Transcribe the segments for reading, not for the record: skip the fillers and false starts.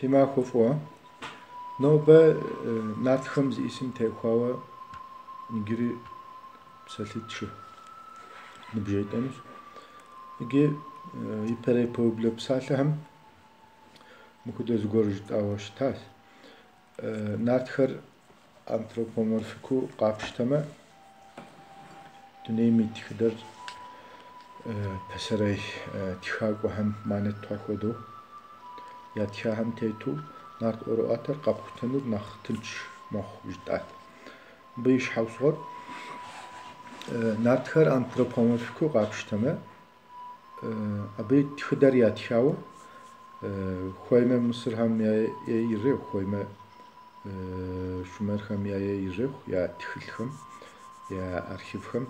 فيما خفوا نوبة نات خمس اسم تخوا نجري بسالت شو نبجيت أنس نجي يبري بوبل بسالهم مخدز جورج أوش تاس ناتخر أنثروبومورفيكو قابشتما دنيمي تخدر بسرعي تخاقو هم مانت تخودو يا تخاهم تيتو نارت أورو أتر قابختنور نختنش مخ جدات بيش حوصور ناتخر أنثروبومورفيكو قابشتما أبي تخدر يا تخاو خويمة مصر هم يريو خويمة شمر هم يريو يا تخلخم يا أرخيفهم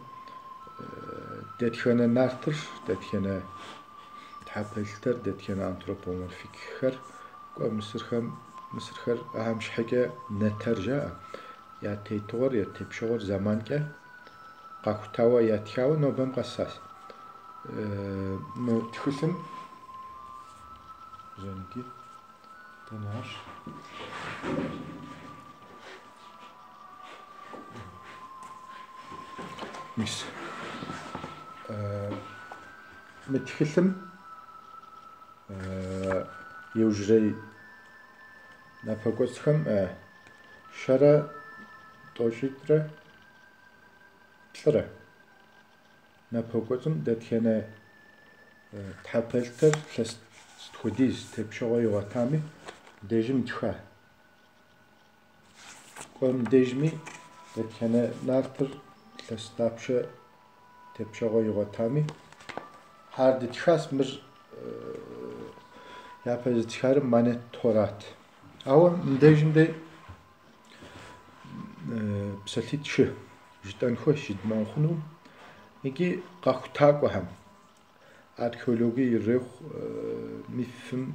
دتخنا نارتر دتخنا تحبلتر دتخنا أنثروبومورفيك خر مصر خر أهم حاجة نترجع يا تيتور يا تبشور زمان كه قاختوا يا تخاو نوبم قصاص نو تخلم زنكي تناش مش متخلم يوجري نفقوسخم شرا توشيترا ترى نفقوسم دتخنا تحبلتر خديز تبشغي وطامي دجم تخا قوم دجمي دتخنا نارتر تستابشة تبشغي وطامي هارد تخاس مر يابز تخار مانت تورات أو مدجم دي بسالت شو جدان خوش جدمان خنو يجي قاختاق وهم arkeoloji يريخ مفهوم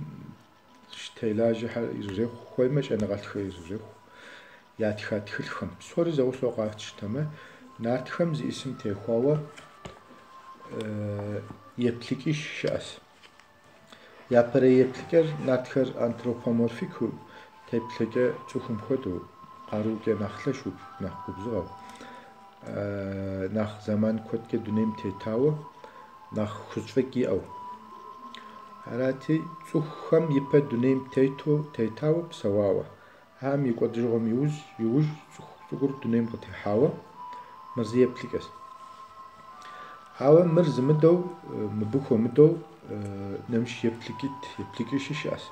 شتيلاج يريخ خوي مش أنا قلت خوي يريخ ياتخات خلخم صور زوج لقاعد تشتمه ناتخم زي اسم تخوا يبليكيش شاس يا بري يبليكر ناتخر أنثروبومورفيكو تبليكه تخم خدو قاروك نخلشو نخبزو نخ زمان كود كدنيم تتاو nach Kurzwegi au. Harati zucham yipa dunem teitau psawawa. Ham yiquadjom yuj zugur dunem qatihawa. Marzi applikas. Hawa marz mido mbuko mido namshi yapplikish as.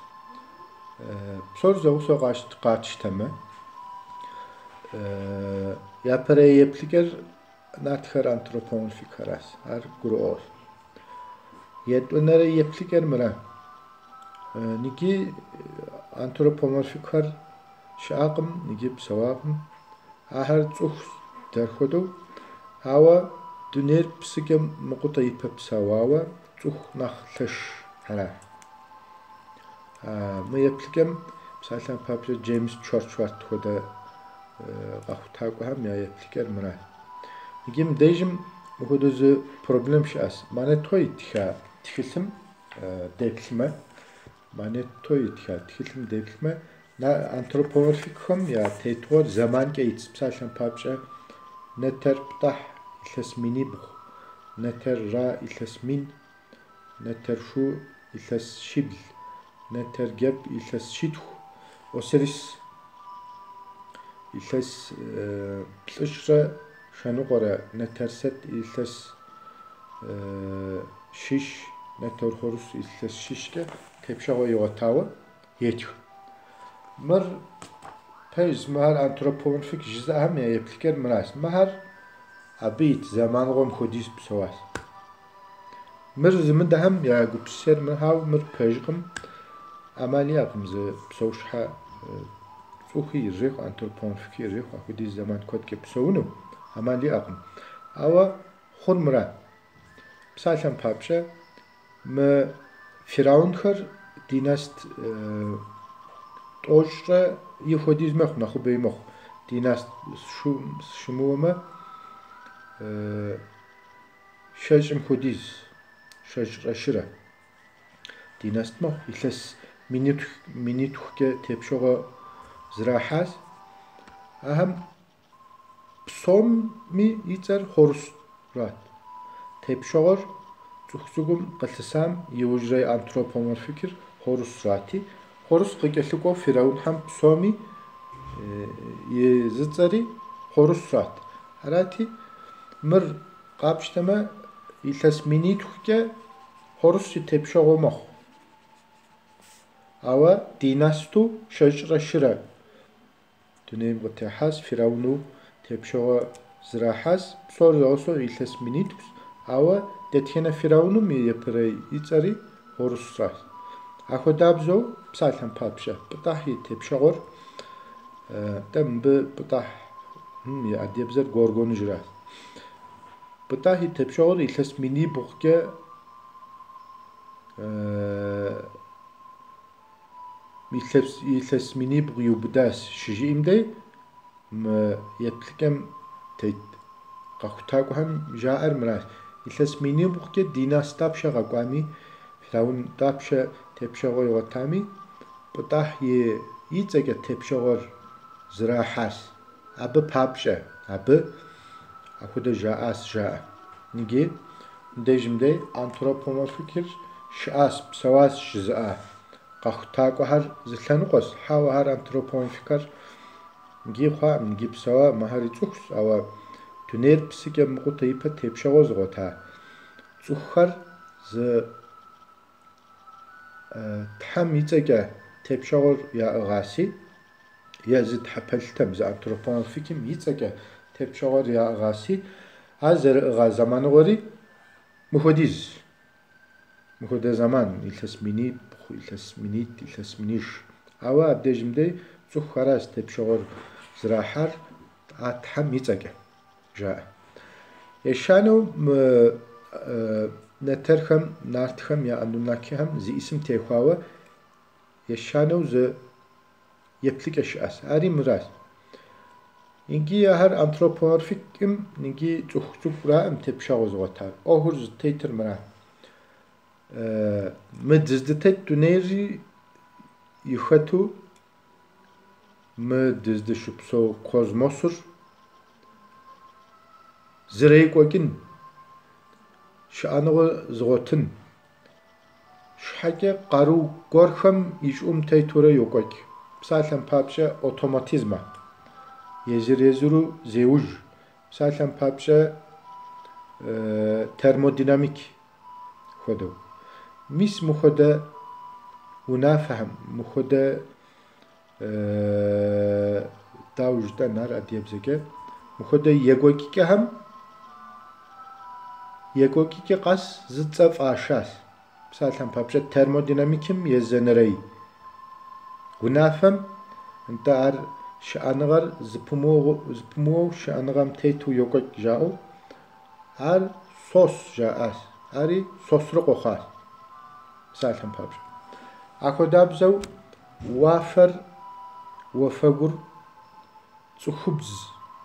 Psor zawso qashtama. Yapare yaplikar natkhar anthropomorphic haras. Har guru يتونر يبليكر مرا نيجي أنثروبومورفيكر شاقم نيجي بسواقم آخر تروح ترخدو هوا دنير بسكم مقطع يبسواوا تروح نخلش هلا ما يبليكم مثلا بابل جيمس تشورت خدا قاختاقو هم يا يبليكر مرا نيجي مديجم وهذا problem شاس معناه توي تخلم دبلمة معناه توي تخلم دبلمة نا أنثروبومورفيكهم يا تيتور زمان كيتس بسالشان بابشة نتر بطح إلس ميني بخ نتر را إلس مين نتر شو إلس شبل نتر جب إلس شدخ وسرس إلس بلشرة شانو قرا نترست إلس شيش نتر خروس إلس شيشكا تبشغو يوتاوا يتخ مر بيز مهر أنثروبومورفيك جزء هم يبليكر مراس مهر أبيت زمان غم خديس بسواس مر زمن دهم يا قبسر مهاو مر بيجقم عملياتم ز بسوشحا سوخي يريخ أنثروبومورفيك يريخ خديس زمان كود كبسونو عملي أقم أو خون مرا بسالشان بابشة ما فرعون خر ديناست توشرة يخديز مخ نخو بيمخ ديناست شموما شجم خديز شجر شرة ديناست مخ يلس минитхке тепшого зрахас ахам псоми ицер хорус рат тепшогор цухцугум qalsam yujray anthropomorfikir horus rati horus qikelliko firaun ham psomi yezitsari horus rat arati mir qabshtama ilhas minitxke horus tepshogo mox awa dinastu shajra shira tunem qtehas firaunu tepshogo zrahas psor also ilhas minitus awa detxena firaunu mi yeprei itsari horus rat ახო დაბზო ფსალთან ფაფშა პტაჰი თეფშაღორ და მბ პტაჰ მი ადიებზერ გორგონიჟრა პტაჰი თეფშაღორ ილეს მინი ბუხკე ილეს მინი ბუიუბდას შიიმდე м ეპლიკემ თეთ ყახთაკუჰან ჟაარ მრას ილეს მინი ბუხკე დინასტაფშა გაკვამი ფლაუნ დაფშა tepşağor yotami pıtah ye itsege tepşağor zrahas abı papşa abı akuda jaas ja nigi dejimde antropomorfikir şas psavas şza qaxtaqo har zlanqos hawa har antropomorfikar ngi kha ngi psawa mahari tsuks awa tuner psike mqut ipa tepşağor zgota tsukhar z تحم يتجا تبشغل يا أغاسي يزد حبلتم ز أنتروبون فيكم يتجا تبشغل يا أغاسي هذا أغاز زمان غوري مخديز مخد زمان التسميني التسمينيش أوا أبديجم دي زخ خراس تبشغل زراحر أتحم يتجا جاء يشانو نترخم نارتخم يا أنوناكهم زي اسم تيخواوا يشانو زي يبليك أشياء أري مراس إنجي هر أنتروبورفيكم نجي تخطوك رائم تبشاو زغطار أوهر زتيتر مرا مدزدتت دونيري يخطو مدزدشبسو كوزموسر زريكوكين شأنغ زغوتن شحاجة قارو غورخم يشوم تيتورا يوكوك بسالم بابشا اوتوماتيزما يزرو زيوج بسالم بابشا ترموديناميك خدو ميس مخدا ونافهم مخدا داوجدا نار اديبزكه مخدا يغوكي كهم يكوكي قاس زتصف عشاس بسالهم بابشا ترموديناميكم يزنري ونافهم انت ار شانغر زبمو شانغام تيتو يوكوك جاو ار صوص جاس اري صوصرقو خاص بسالهم بابشا اكو دابزو وافر وفقر تخبز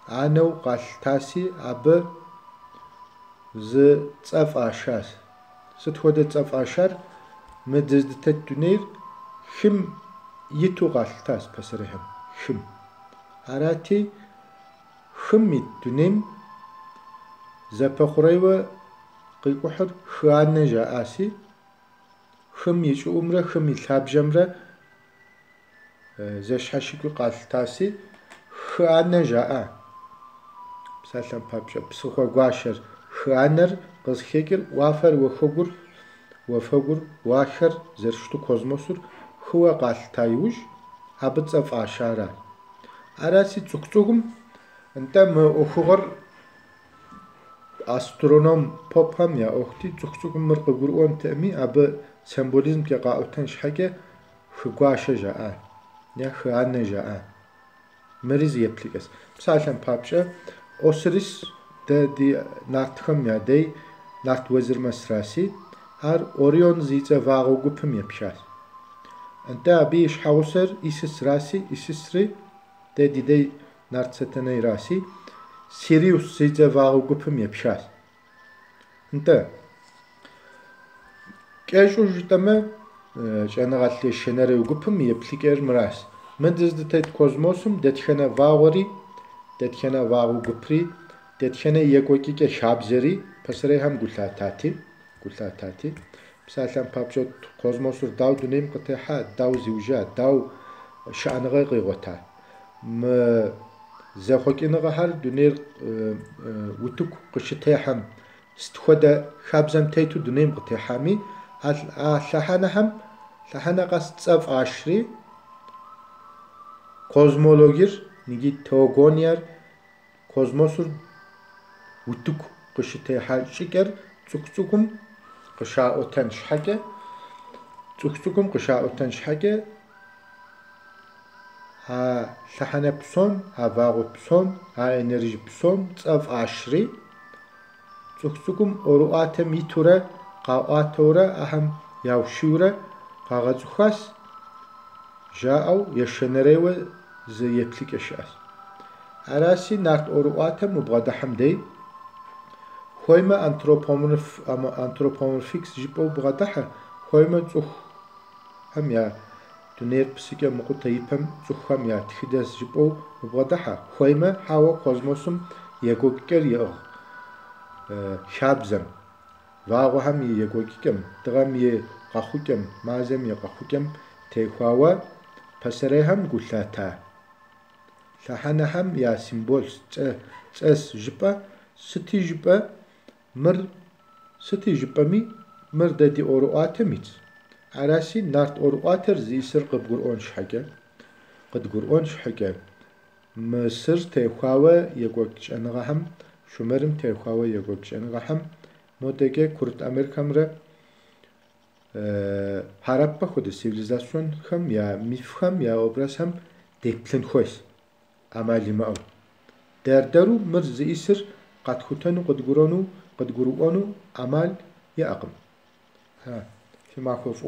عنو قالتاسي اب ز صف عشاس ستخود صف عشر مدزدتت دونير خم يتو غالتاس بسرهم خم عراتي خميت دونيم زبخوريو قيقوحر خانة جاءاسي خم يشو عمره خم يلابجمره زشحشيكو غالتاسي خانة جاء بسالم بابشا بسخوا غواشر خانر قزخيكر وافر وفقر واخر زرشتو كوزموسر خوا قالتايوج ابصف عشارة اراسي تسكتوغم انت ما اخغر استرونوم بوبام يا اختي تسكتوغم مرقغور اون تامي اب سمبوليزم كي قاوتن شحكه خغواشا جاء يا خانه جاء مريز يبليكس بسالم بابشا اوسريس دي نارتخم يا دي نارت وزير مسراسي ار اوريون زيصه واغو گوپم يپشاس انت ابيش حوسر اسس راسي اسسري دي نارت ستني راسي سيريوس زيصه واغو گوپم يپشاس انت كيشو جتما ჭენაღალли შენერე უგუფმ იეფლიკერ მრას მენძდეთ კოსმოსუმ დეთხენა ვაღვრი დეთხენა ვაღუ გუფრი დეთხენა იეკოკიკე შაბზერი ფასრეჰამ გულათათი ფსალამ პაპჟოთ კოსმოსურ დავდუნემ ყთეჰა დავზიუჟა დავ შანღე ყიღოთა м ზეხოკინღა ჰარ დუნერ უთუკ ყშთეჰამ სტხოდა ხაბზამ თეითუ დუნემ ყთეჰამი ლაჰანაჰამ ლაჰანაყას წაფაშრი kozmologir nigi teogoniar kozmosur utuk qışte halçiker tsuksukum qışa oten şhake tsuksukum qışa oten şhake ha lahana pson ha vagu pson ha enerji pson tsaf ashri tsuksukum oruate mitura qawatora aham yavshura qagazxas ja'u yaşenerewe zeyeplik eşas. Arasi nart oruate mubgadaham dey. Khoyma antropomorfik jipo bgadaha khoyma tsukh ham ya duner psike muqta yipam tsukh ham ya txides jipo bgadaha khoyma hawa kozmosum yegokker yo shabzam vagu ham yegokikem dgam ye qahukem mazem ye qahukem tehwawa pasreham gulata lahanaham ya simbol tsas jipa siti jipa siti jipami mir dedi oru atemit arasi nart oru ater zisir qibgur on shhake mısır tehwawa yegokçanğaham şumerim tehwawa yegokçanğaham modege kurt amerikamra Harappa xude sivilizasyon ham ya mif ham ya obraz ham deplin xoys amali ma'u derdaru mir zisir qatkhutanu qadguronu amal ya aqm ha fi ma'kuf